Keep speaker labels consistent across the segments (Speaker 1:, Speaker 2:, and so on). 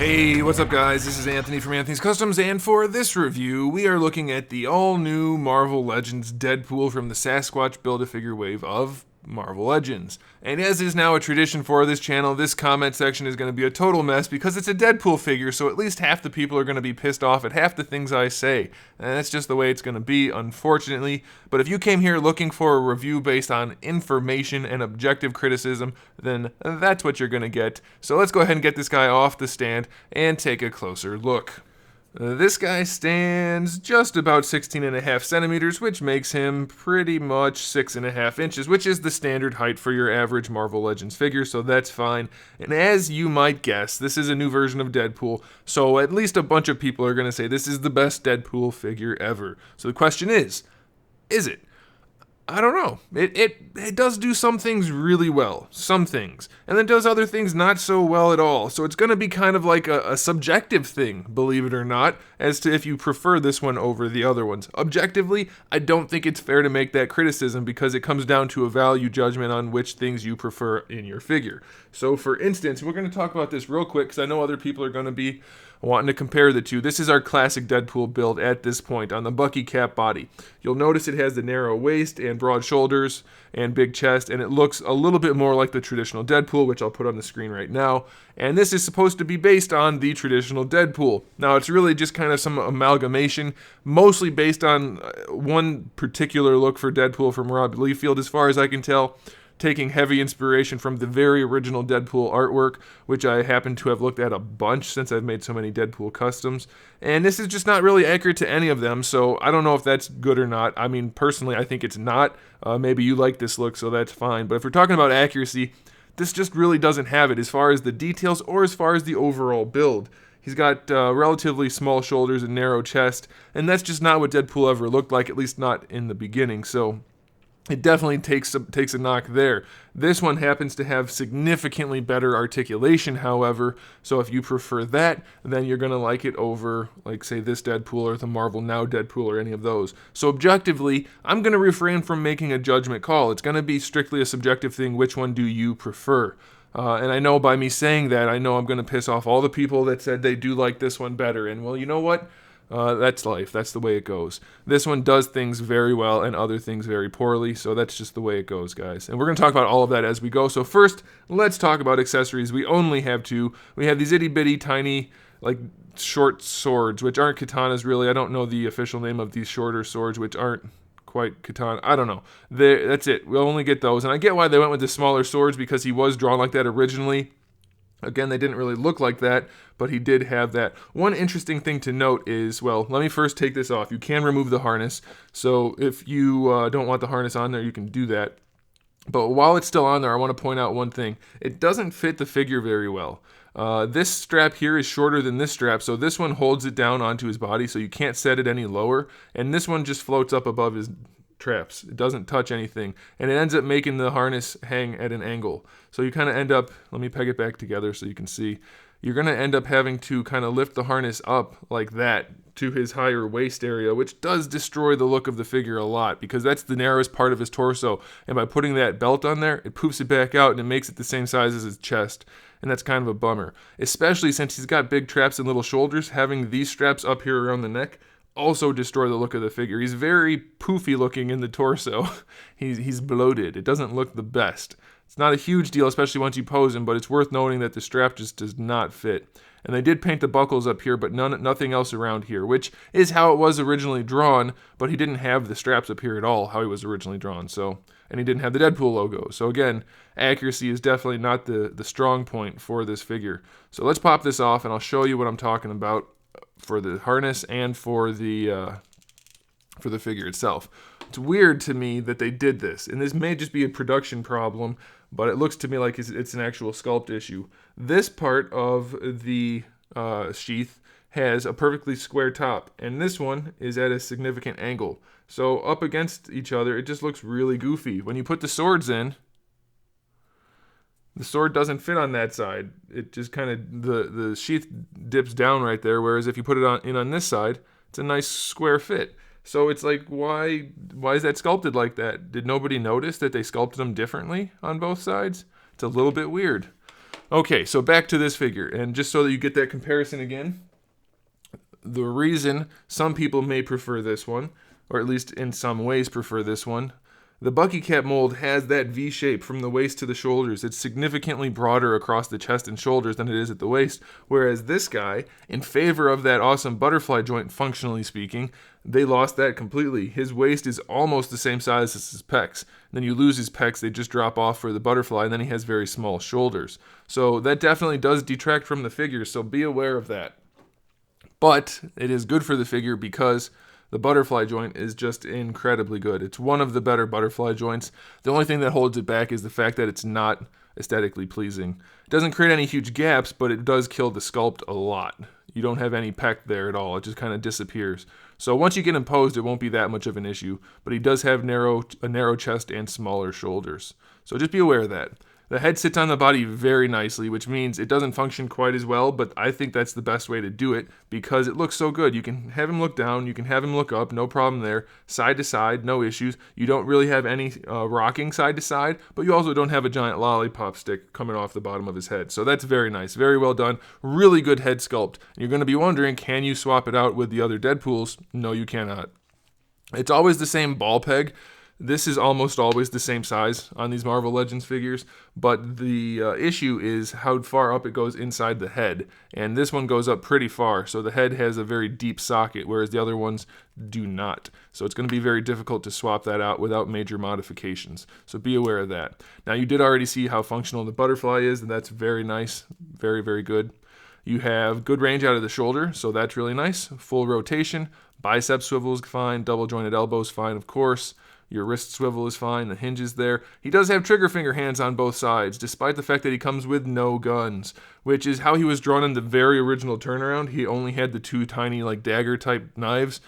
Speaker 1: Hey, what's up guys? This is Anthony from Anthony's Customs, and for this review, we are looking at the all-new Marvel Legends Deadpool from the Sasquatch Build-A-Figure wave of Marvel Legends. And as is now a tradition for this channel, this comment section is going to be a total mess because it's a Deadpool figure, so at least half the people are going to be pissed off at half the things I say. And that's just the way it's going to be, unfortunately. But if you came here looking for a review based on information and objective criticism, then that's what you're going to get. So let's go ahead and get this guy off the stand and take a closer look. This guy stands just about 16.5 centimeters, which makes him pretty much 6.5 inches, which is the standard height for your average Marvel Legends figure, so that's fine. And as you might guess, this is a new version of Deadpool, so at least a bunch of people are going to say this is the best Deadpool figure ever. So the question is it? I don't know. It does do some things really well, some things, and then does other things not so well at all. So it's going to be kind of like a subjective thing, believe it or not, as to if you prefer this one over the other ones. Objectively, I don't think it's fair to make that criticism because it comes down to a value judgment on which things you prefer in your figure. So for instance, we're going to talk about this real quick because I know other people are going to be wanting to compare the two. This is our classic Deadpool build at this point on the Bucky cap body. You'll notice it has the narrow waist and broad shoulders and big chest, and it looks a little bit more like the traditional Deadpool, which I'll put on the screen right now. And this is supposed to be based on the traditional Deadpool. Now, it's really just kind of some amalgamation, mostly based on one particular look for Deadpool from Rob Liefeld, as far as I can tell, taking heavy inspiration from the very original Deadpool artwork, which I happen to have looked at a bunch since I've made so many Deadpool customs. And this is just not really accurate to any of them, so I don't know if that's good or not. I mean, personally, I think it's not. Maybe you like this look, so that's fine. But if we're talking about accuracy, this just really doesn't have it as far as the details or as far as the overall build. He's got relatively small shoulders and narrow chest, and that's just not what Deadpool ever looked like, at least not in the beginning, so it definitely takes a knock there. This one happens to have significantly better articulation, however, so if you prefer that, then you're going to like it over, like, say, this Deadpool or the Marvel Now Deadpool or any of those. So objectively, I'm going to refrain from making a judgment call. It's going to be strictly a subjective thing. Which one do you prefer? And I know by me saying that, I know I'm going to piss off all the people that said they do like this one better. And, well, you know what? That's life. That's the way it goes. This one does things very well and other things very poorly, so that's just the way it goes, guys. And we're going to talk about all of that as we go. So first, let's talk about accessories. We only have two. We have these itty-bitty, tiny, like, short swords, which aren't katanas, really. I don't know the official name of these shorter swords, which aren't quite katana. I don't know. That's it. We'll only get those. And I get why they went with the smaller swords, because he was drawn like that originally. Again, they didn't really look like that, but he did have that. One interesting thing to note is, well, let me first take this off. You can remove the harness, so if you don't want the harness on there, you can do that. But while it's still on there, I want to point out one thing. It doesn't fit the figure very well. This strap here is shorter than this strap, so this one holds it down onto his body, so you can't set it any lower, and this one just floats up above his traps. It doesn't touch anything, and it ends up making the harness hang at an angle. So you kind of end up, let me peg it back together so you can see, you're going to end up having to kind of lift the harness up like that to his higher waist area, which does destroy the look of the figure a lot, because that's the narrowest part of his torso, and by putting that belt on there, it poofs it back out and it makes it the same size as his chest, and that's kind of a bummer, especially since he's got big traps and little shoulders. Having these straps up here around the neck also destroy the look of the figure. He's very poofy looking in the torso. He's bloated. It doesn't look the best. It's not a huge deal, especially once you pose him, but it's worth noting that the strap just does not fit. And they did paint the buckles up here, but nothing else around here, which is how it was originally drawn, but he didn't have the straps up here at all, how he was originally drawn. So, and he didn't have the Deadpool logo. So again, accuracy is definitely not the strong point for this figure. So let's pop this off, and I'll show you what I'm talking about for the harness and for the figure itself. It's weird to me that they did this, and this may just be a production problem, but it looks to me like it's an actual sculpt issue. This part of the sheath has a perfectly square top, and this one is at a significant angle. So up against each other, it just looks really goofy. When you put the swords in, the sword doesn't fit on that side. It just kind of, the sheath dips down right there, whereas if you put it on this side, it's a nice square fit. So it's like, why is that sculpted like that? Did nobody notice that they sculpted them differently on both sides? It's a little bit weird. Okay, so back to this figure, and just so that you get that comparison again, the reason some people may prefer this one, or at least in some ways prefer this one, the Bucky Cap mold has that V shape from the waist to the shoulders. It's significantly broader across the chest and shoulders than it is at the waist, whereas this guy, in favor of that awesome butterfly joint, functionally speaking, they lost that completely. His waist is almost the same size as his pecs. Then you lose his pecs, they just drop off for the butterfly, and then he has very small shoulders. So that definitely does detract from the figure, so be aware of that. But it is good for the figure because the butterfly joint is just incredibly good. It's one of the better butterfly joints. The only thing that holds it back is the fact that it's not aesthetically pleasing. It doesn't create any huge gaps, but it does kill the sculpt a lot. You don't have any pec there at all. It just kind of disappears. So once you get him posed, it won't be that much of an issue. But he does have a narrow chest and smaller shoulders. So just be aware of that. The head sits on the body very nicely, which means it doesn't function quite as well, but I think that's the best way to do it because it looks so good. You can have him look down, you can have him look up, no problem there. Side to side, no issues. You don't really have any rocking side to side, but you also don't have a giant lollipop stick coming off the bottom of his head. So that's very nice, very well done. Really good head sculpt. And you're going to be wondering, can you swap it out with the other Deadpools? No, you cannot. It's always the same ball peg. This is almost always the same size on these Marvel Legends figures, but the issue is how far up it goes inside the head, and this one goes up pretty far, so the head has a very deep socket, whereas the other ones do not. So it's going to be very difficult to swap that out without major modifications, so be aware of that. Now, you did already see how functional the butterfly is, and that's very nice, very, very good. You have good range out of the shoulder, so that's really nice. Full rotation, bicep swivel is fine, double jointed elbows fine, of course. Your wrist swivel is fine, the hinge is there. He does have trigger finger hands on both sides, despite the fact that he comes with no guns, which is how he was drawn in the very original turnaround. He only had the two tiny, like, dagger-type knives,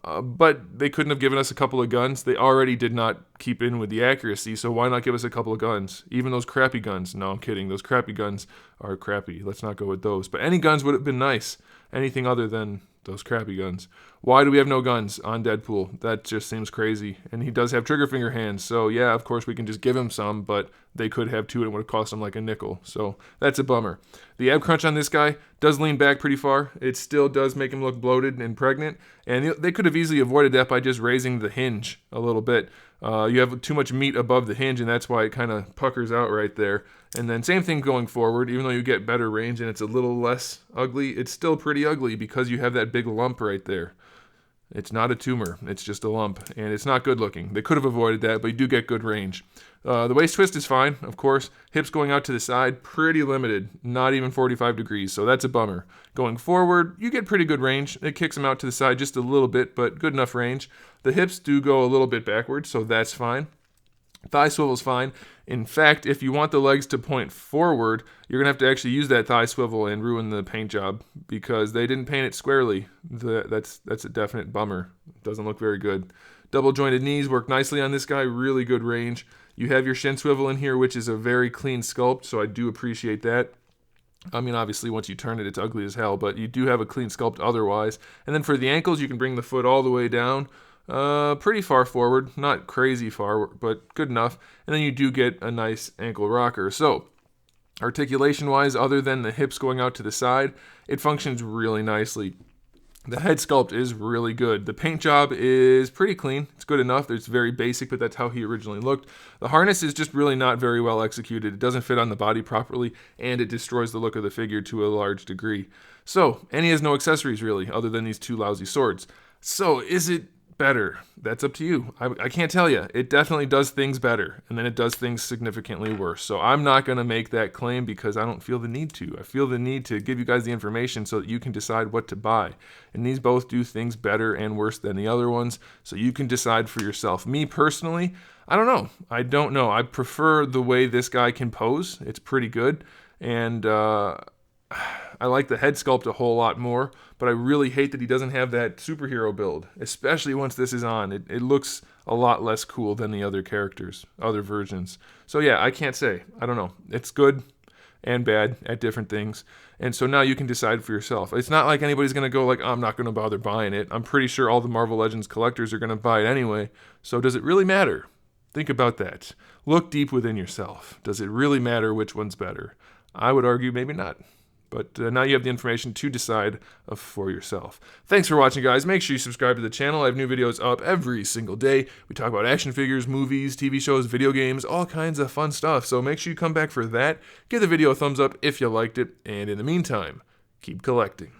Speaker 1: but they couldn't have given us a couple of guns. They already did not keep in with the accuracy, so why not give us a couple of guns? Even those crappy guns. No, I'm kidding. Those crappy guns are crappy. Let's not go with those. But any guns would have been nice. Anything other than those crappy guns. Why do we have no guns on Deadpool? That just seems crazy. And he does have trigger finger hands, so yeah, of course we can just give him some, but they could have two and it would have cost him like a nickel. So that's a bummer. The ab crunch on this guy does lean back pretty far. It still does make him look bloated and pregnant, and they could have easily avoided that by just raising the hinge a little bit. You have too much meat above the hinge, and that's why it kind of puckers out right there. And then same thing going forward, even though you get better range and it's a little less ugly, it's still pretty ugly because you have that big lump right there. It's not a tumor, it's just a lump, and it's not good looking. They could have avoided that, but you do get good range. The waist twist is fine, of course. Hips going out to the side, pretty limited, not even 45 degrees, so that's a bummer. Going forward, you get pretty good range. It kicks them out to the side just a little bit, but good enough range. The hips do go a little bit backwards, so that's fine. Thigh swivel's fine. In fact, if you want the legs to point forward, you're going to have to actually use that thigh swivel and ruin the paint job because they didn't paint it squarely. That's a definite bummer. It doesn't look very good. Double jointed knees work nicely on this guy. Really good range. You have your shin swivel in here, which is a very clean sculpt, so I do appreciate that. I mean, obviously, once you turn it, it's ugly as hell, but you do have a clean sculpt otherwise. And then for the ankles, you can bring the foot all the way down. Pretty far forward, not crazy far, but good enough. And then you do get a nice ankle rocker. So, articulation-wise, other than the hips going out to the side, it functions really nicely. The head sculpt is really good. The paint job is pretty clean. It's good enough. It's very basic, but that's how he originally looked. The harness is just really not very well executed. It doesn't fit on the body properly, and it destroys the look of the figure to a large degree. So, and he has no accessories, really, other than these two lousy swords. So, is it better? That's up to you. I can't tell you. It definitely does things better, and then it does things significantly worse. So I'm not going to make that claim because I don't feel the need to. I feel the need to give you guys the information so that you can decide what to buy. And these both do things better and worse than the other ones, so you can decide for yourself. Me personally, I don't know. I prefer the way this guy can pose. It's pretty good, and I like the head sculpt a whole lot more, but I really hate that he doesn't have that superhero build, especially once this is on. It looks a lot less cool than the other characters, other versions. So yeah, I can't say. I don't know. It's good and bad at different things. And so now you can decide for yourself. It's not like anybody's going to go like, I'm not going to bother buying it. I'm pretty sure all the Marvel Legends collectors are going to buy it anyway. So does it really matter? Think about that. Look deep within yourself. Does it really matter which one's better? I would argue maybe not. But now you have the information to decide for yourself. Thanks for watching, guys. Make sure you subscribe to the channel. I have new videos up every single day. We talk about action figures, movies, TV shows, video games, all kinds of fun stuff. So make sure you come back for that. Give the video a thumbs up if you liked it. And in the meantime, keep collecting.